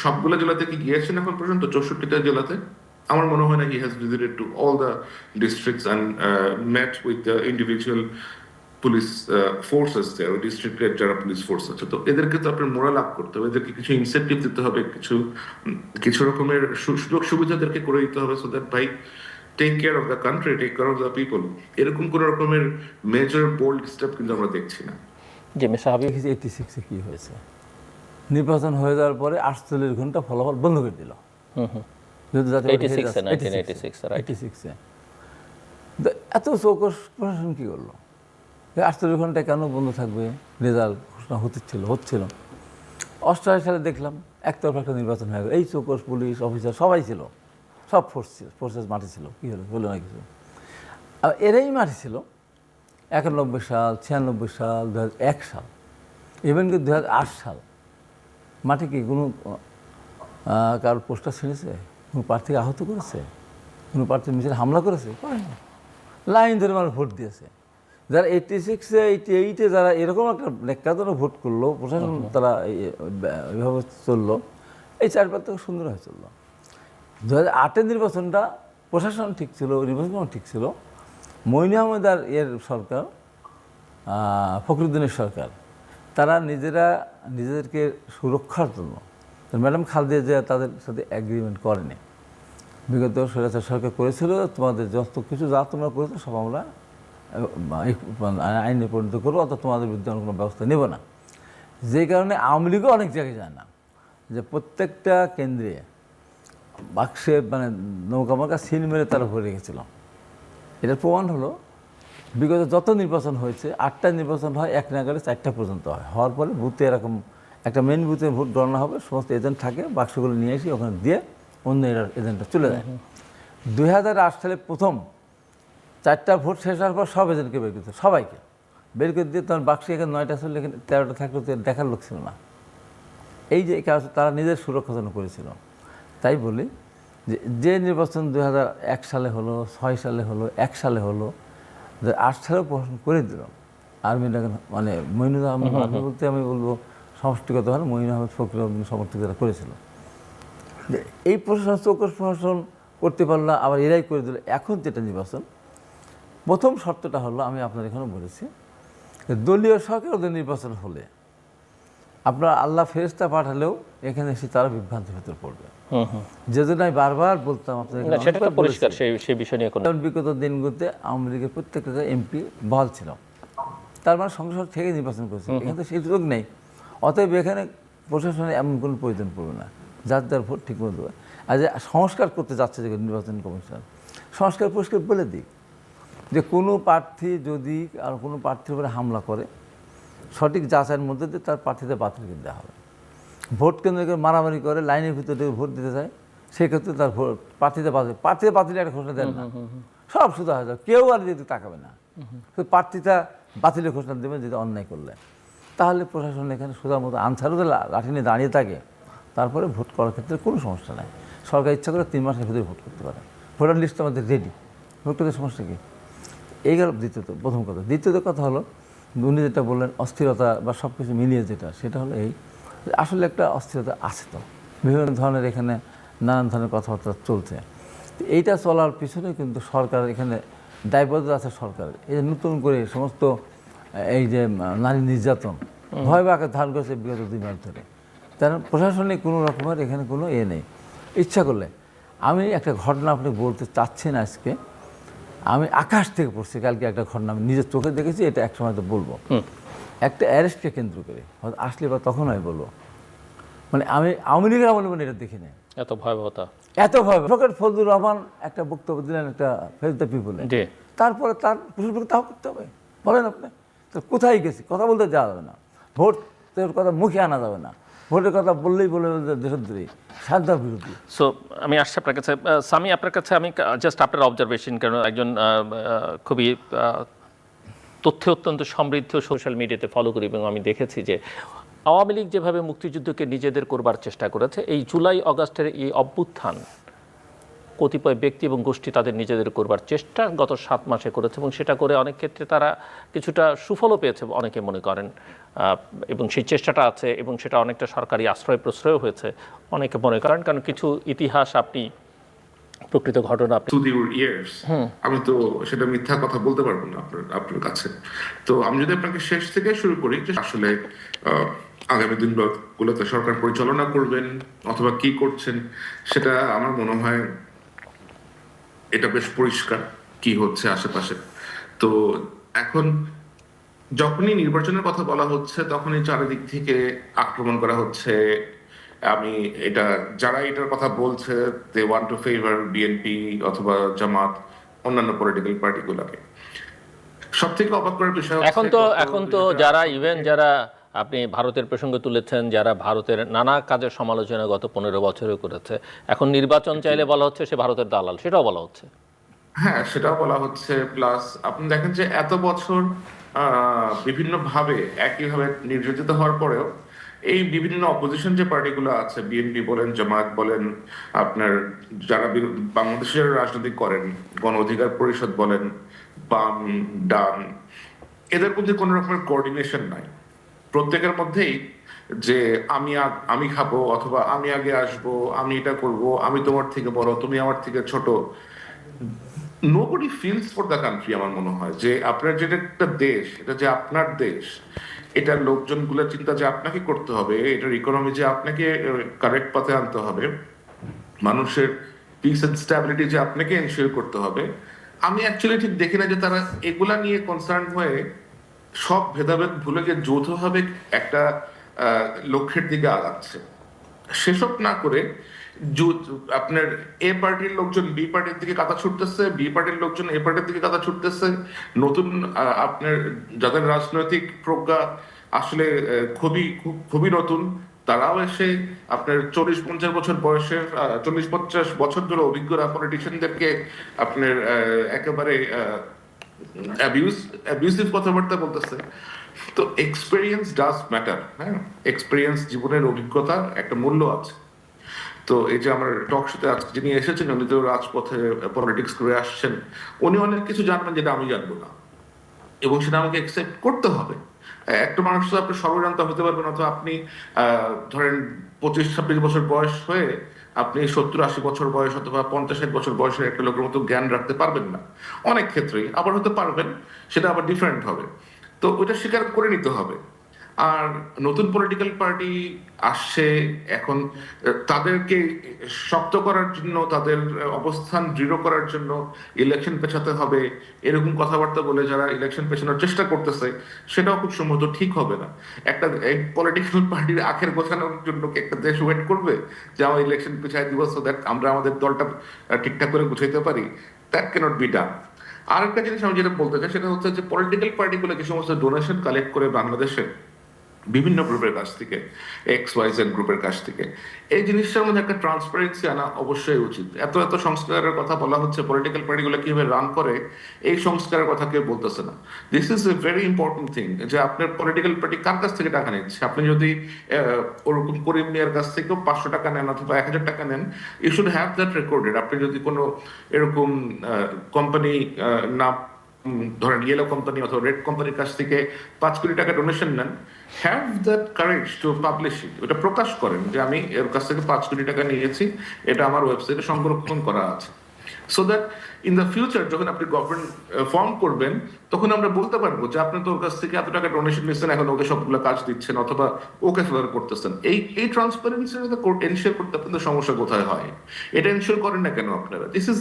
সবগুলো জেলাতে কি গিয়েছেন এখন পর্যন্ত? 64টা জেলাতে আমার মনে হয় না he has visited to all the districts and met with the individual police forces there, ওই ডিস্ট্রিক্টের যারা পুলিশ ফোর্স আছে। তো এদেরকে তো আপনার মোরাল আপ করতে হবে, এদেরকে কিছু ইনসেন্টিভ দিতে হবে, কিছু রকমের সুযোগ সুবিধা এদেরকে করে দিতে হবে, সো দ্যাট ভাই take care of the country, take care of the people. এরকম কোন রকমের মেজর বোল্ড স্টেপ কিন্তু আমরা দেখছি না। যে মিস্টার হাবিব, 86-এ কী হয়েছে, নির্বাচন হয়ে যাওয়ার পরে 48 ঘন্টা ফলাফল বন্ধ করে দিল। 86-এ এত চৌকস প্রশাসন কী করলো? 48 ঘন্টায় কেন বন্ধ থাকবে? রেজাল্ট ঘোষণা হচ্ছিল। 88 সালে দেখলাম একতরফা একটা নির্বাচন হয়ে গেল, এই চৌকস পুলিশ অফিসার সবাই ছিল, সব ফোর্সেস মাঠে ছিল। কী হলো না কিছু। আর এরাই মাঠে ছিল 91 সাল, 96 সাল, 2001 সাল, ইভেন কি 2008 সাল। মাঠে কি কোনো কারোর পোস্টার ছিঁড়েছে? কোনো প্রার্থীকে আহত করেছে? কোনো প্রার্থীর মিছিলে হামলা করেছে? করেনি। লাইন ধরে মানুষ ভোট দিয়েছে। যারা 86-এ 88-এ যারা এরকম একটা নেকাতন ভোট করলো, প্রশাসন তারা এইভাবে চললো, এই 4-5 থেকে সুন্দর হয়ে চললো। 2008-এর নির্বাচনটা প্রশাসন ঠিক ছিল, নির্বাচন ঠিক ছিল। মঈন আহমেদ আর এর সরকার, ফখরুদ্দিনের সরকার, তারা নিজেদেরকে সুরক্ষার জন্য ম্যাডাম খালেদা জিয়া তাদের সাথে এগ্রিমেন্ট করেনি। বিগত স্বৈরাচার সরকার করেছিল, তোমাদের যত কিছু যা তোমরা করেছো সব আমরা আইনে পরিণত করবো, অর্থাৎ তোমাদের বিরুদ্ধে কোনো ব্যবস্থা নেব না। যে কারণে আওয়ামী লীগও অনেক জায়গায় যায় না, যে প্রত্যেকটা কেন্দ্রে বাক্সে মানে নৌকামার্কা সিল মেরে তারা ভরে রেখেছিল। এটার প্রমাণ হলো বিগত যত নির্বাচন হয়েছে, 8টা নির্বাচন হয়, এক নাগারে 4টা পর্যন্ত হয়। হওয়ার পরে বুথে এরকম একটা মেন বুথে ভোট গণনা হবে, সমস্ত এজেন্ট থাকে, বাক্সগুলো নিয়ে এসে ওখানে দিয়ে অন্য এজেন্টটা চলে যায়। 2008 সালে প্রথম 4টা ভোট শেষ হওয়ার পর সব এজেন্টকে বের করতে, সবাইকে বের করে দিয়ে তখন বাক্সে এখানে 9টা ছিল, এখানে 13টা থাকলে তো দেখার লোক ছিল না। এই যে কাজ তারা নিজের সুরক্ষার জন্য করেছিল। তাই বলি যে নির্বাচন 2001 সালে হলো, 6 সালে হলো, 1 সালে হলো, 8 সালেও প্রশাসন করে দিল। আর্মিটাকে মানে মঈনুল আহমেদ বলতে আমি বলবো সমষ্টিগত হলে মঈনুল আহমেদ ফখরুদ্দিন সমর্থক যারা করেছিল, এই প্রশাসন চৌকস প্রশাসন করতে পারলো না, আবার এরাই করে দিল। এখন যেটা নির্বাচন, প্রথম শর্তটা হলো, আমি আপনার এখানে বলেছি, দলীয় সরকার ওদের নির্বাচন হলে আপনার আল্লাহ ফেরেশতা পাঠালেও এখানে এসে তারা বিভ্রান্তির ভেতর পড়বে। যে জন্য আমি বারবার বলতাম আপনাদের, বিগত দিনগুলোতে আওয়ামী লীগের প্রত্যেকটা এমপি বহাল ছিল, তার মানে সংসদ থেকে নির্বাচন করেছে, এখানে তো সেই সুযোগ নেই। অতএব এখানে প্রশাসনের এমন কোনো প্রয়োজন পড়বে না, যার ভোট ঠিক মতো দেবে। আর যে সংস্কার করতে যাচ্ছে যে নির্বাচন কমিশন, সংস্কার পরিষ্কার বলে দিক যে কোনো প্রার্থী যদি আর কোনো প্রার্থীর উপরে হামলা করে, সঠিক যাচাইয়ের মধ্যে দিয়ে তার প্রার্থীদের বাতিল করে দেওয়া হবে। ভোট কেন্দ্রকে মারামারি করে লাইনের ভিতরে ভোট দিতে চায়, সেক্ষেত্রে তার ভোট প্রার্থীদের বাতিল একটা ঘোষণা দেন না, সব শুধু হয়ে যাবে, কেউ আর যদি তাকাবে না, প্রার্থীটা বাতিলের ঘোষণা দেবে যদি অন্যায় করলে। তাহলে প্রশাসন এখানে সোজা মতো আনসারও লাঠি নিয়ে দাঁড়িয়ে থাকে, তারপরে ভোট করার ক্ষেত্রে কোনো সমস্যা নাই। সরকার ইচ্ছা করে 3 মাসের ভিতরে ভোট করতে পারে, ভোটার লিস্ট আমাদের রেডি, ভোট করতে সমস্যা কী? এই গেল প্রথম কথা। দ্বিতীয়ত কথা হলো, উনি যেটা বললেন অস্থিরতা বা সব কিছু মিলিয়ে যেটা, সেটা হলো এই আসলে একটা অস্থিরতা আছে, তো বিভিন্ন ধরনের এখানে নানান ধরনের কথাবার্তা চলছে। এইটা চলার পিছনে কিন্তু সরকার এখানে দায়বদ্ধ আছে সরকারের। এই যে নতুন করে সমস্ত এই যে নারী নির্যাতন ভয়াবহ আকার ধারণ করেছে বিগত 2 মাস ধরে, তার প্রশাসনিক কোনো রকমের এখানে কোনো নেই। ইচ্ছা করলে আমি একটা ঘটনা আপনি বলতে চাচ্ছি না আজকে, আমি আকাশ থেকে পড়ছি কালকে একটা ঘটনা, আমি নিজের চোখে দেখেছি, এটা এক সময় তো বলবো। একটা অ্যারেস্টকে কেন্দ্র করে হয়তো আসলে বা তখন আমি বলবো, মানে আমি আওয়ামী লীগের আমলে মানে এটা দেখি না, এত ভয়াবহতা, এত ভয়াবহ। ডক্টর ফজলুর রহমান একটা বক্তব্য দিলেন একটা ফেরত পিপুলে, তারপরে তার পুলিশকে তাও করতে হবে। বলেন আপনি তো কোথায় গেছি, কথা বলতে যাওয়া যাবে না, ভোটের কথা মুখে আনা যাবে না, ভোটের কথা বললেই বলে দেশদ্রোহী, স্বাধীনতার বিরোধী। সো আমি আসছি আপনার কাছে, সামি, আপনার কাছে আমি জাস্ট আপনার অবজারভেশন, কারণ একজন খুবই তথ্যে অত্যন্ত সমৃদ্ধ সোশ্যাল মিডিয়াতে ফলো করি, এবং আমি দেখেছি যে আওয়ামী লীগ যেভাবে মুক্তিযুদ্ধকে নিজেদের করবার চেষ্টা করেছে, এই জুলাই অগাস্টের এই অভ্যুত্থান কতিপয় ব্যক্তি এবং গোষ্ঠী তাদের নিজেদের করবার চেষ্টা গত 7 মাসে করেছে এবং সেটা করে অনেক ক্ষেত্রে তারা কিছুটা সুফলও পেয়েছে অনেকে মনে করেন, এবং সেই চেষ্টাটা আছে এবং সেটা অনেকটা সরকারি আশ্রয় প্রশ্রয় হয়েছে অনেকে মনে করেন, কারণ কিছু ইতিহাস আপনি প্রকৃত ঘটনা আপনি থ্রু ইউর ইয়ার্স, আমি তো সেটা মিথ্যা কথা বলতে পারবো না আপনার কাছে। তো আমি যদি আপনাকে শেষ থেকে শুরু করি, যে আসলে আগামী দিনগুলোতে সরকার পরিচালনা করবেন অথবা কি করছেন, সেটা আমার মনে হয় এটা বেশ পরিষ্কার কি হচ্ছে আশেপাশে। তো এখন যখনই নির্বাচনের কথা বলা হচ্ছে তখনই চারিদিক থেকে আক্রমণ করা হচ্ছে। আমি এটা, যারা এটার কথা বলছে, they want to favour BNP অথবা জামাত, অন্যান্য পলিটিক্যাল পার্টিগুলোকে। সব থেকে অবাক করার বিষয় হচ্ছে এখন তো যারা ইভেন যারা আপনি ভারতের প্রসঙ্গ তুলেছেন, যারা ভারতের নানা কাজের সমালোচনা গত 15 বছরে করেছে, এখন নির্বাচন চাইলে বলা হচ্ছে সে ভারতের দালাল, সেটাও বলা হচ্ছে। হ্যাঁ, সেটাও বলা হচ্ছে। প্লাস আপনি দেখেন যে এত বছর বিভিন্ন ভাবে একইভাবে নির্যাতিত হওয়ার পরেও এই বিভিন্ন অপোজিশন যে পার্টিগুলো আছে, বিএনপি বলেন, জামায়াত বলেন, আপনার যারা বাংলাদেশের রাজনীতি করেন, গণ অধিকার পরিষদ বলেন, বাম ডান, এদের মধ্যে কোনো রকমের কোঅর্ডিনেশন নাই। প্রত্যেকের মধ্যেই যে আমি খাবো অথবা আমি আগে আসবো, আমি এটা করব, আমি তোমার থেকে বড়, তুমি আমার থেকে ছোট। Nobody feels for the country. আমার মনে হয় যে আপনার যেটা একটা দেশ, এটা যে আপনার দেশ, এটার লোকজনগুলোর চিন্তা যে আপনাকে করতে হবে, এটার ইকোনমি যে আপনাকে কারেক্ট পথে আনতে হবে, মানুষের পিস এন্ড স্ট্যাবিলিটি যে আপনাকে এনশিওর করতে হবে। আমি অ্যাকচুয়ালি ঠিক দেখি না যে তারা এগুলা নিয়ে কনসার্ন হয়ে সব ভেদাভেদ ভুলে গিয়ে যৌথভাবে একটা লক্ষ্যের দিকে আগাচ্ছে। সেসব না করে আপনার এ পার্টির লোকজন বি পার্টির দিকে কাদা ছুটতেছে, বি পার্টির লোকজন এ পার্টির দিকে কাদা ছুটতেছে। নতুন আপনার যাদের রাজনৈতিক প্রজ্ঞা আসলে খুবই নতুন, তারাও এসে আপনার 40-50 বছর বয়সের 40-50 বছর ধরে অভিজ্ঞরা পলিটিশিয়ানদেরকে আপনার একেবারে অ্যাবিউসিভ কথাবার্তা বলতেছে। তো এক্সপেরিয়েন্স ডাজ ম্যাটার। হ্যাঁ, এক্সপেরিয়েন্স, জীবনের অভিজ্ঞতার একটা মূল্য আছে। তো এই যে আমার টক শোতে আজকে যিনি এসেছেন, উনি তো রাজপথে পলিটিক্স করে আসছেন, উনি অনেক কিছু জানবেন যেটা আমি জানবো না, এবং সেটা আমাকে অ্যাকসেপ্ট করতে হবে। একটা মানুষ তো আপনি সর্বজান্ত হতে পারবেন, অথবা আপনি ধরেন 25-26 বছর বয়স হয়ে আপনি 70-80 বছর বয়স অথবা 50-60 বছর বয়সের একটা লোকের মতো জ্ঞান রাখতে পারবেন না। অনেক ক্ষেত্রেই আবার হতে পারবেন, সেটা আবার ডিফারেন্ট হবে। তো ওইটা স্বীকার করে নিতে হবে। আর নতুন পলিটিক্যাল পার্টি আসছে এখন, তাদেরকে শক্ত করার জন্য, তাদের অবস্থান দৃঢ় করার জন্য ইলেকশন পেছাতে হবে, এরকম কথাবার্তা বলে যারা ইলেকশন পেছানোর চেষ্টা করতেছে, সেটাও খুব সম্ভবত ঠিক হবে না। একটা পলিটিক্যাল পার্টির আখের গোছানোর জন্য কি একটা দেশ ওয়েট করবে যে আমার ইলেকশন পেছাই দিব সো দ্যাট আমরা আমাদের দলটা ঠিকঠাক করে গুছাইতে পারি? That cannot be done. আরেকটা জিনিস আমি যেটা বলতে চাই, সেটা হচ্ছে যে পলিটিক্যাল পার্টিগুলো যে সমস্ত ডোনেশন কালেক্ট করে বাংলাদেশে বিভিন্ন গ্রুপের কাছ থেকে, XYZ গ্রুপের কাছ থেকে, এই জিনিসটার মধ্যে একটা ট্রান্সপারেন্সি আনা অবশ্যই উচিত। এত সংস্কারের কথা বলা হচ্ছে, পলিটিক্যাল পার্টিগুলো কিভাবে রান করে এই সংস্কারের কথা কেউ বলতেছে না। This is a very important thing, যে আপনার পলিটিক্যাল পার্টি কার কাছ থেকে টাকা নিচ্ছে। আপনি যদি ওরকম করিম মিয়ার কাছ থেকেও 500 টাকা নেন অথবা 1000 টাকা নেন, you should have that recorded. আপনি যদি কোনো এরকম কোম্পানি না, ধরেন ইয়েলো কোম্পানি অথবা রেড কোম্পানির কাছ থেকে 5 কোটি টাকা ডোনেশন নেন, have that courage to publish ইট। ওটা প্রকাশ করেন যে আমি এর কাছ থেকে 5 কোটি টাকা নিয়েছি, এটা আমার ওয়েবসাইটে সংরক্ষণ করা আছে। So that in the future যখন আপনি গভর্নমেন্ট ফর্ম করবেন, তখন আমরা বলতে পারবো যে আপনি তো ওর কাছ থেকে এত টাকা ডোনেশন নিচ্ছেন, এখন ওকে সবগুলো কাজ দিচ্ছেন অথবা ওকে ফেভার করতেছেন। এই ট্রান্সপারেন্সি এনশিওর করতে আপনাদের সমস্যা কোথায় হয়? এটা এনশিওর করেন না কেন আপনারা? This is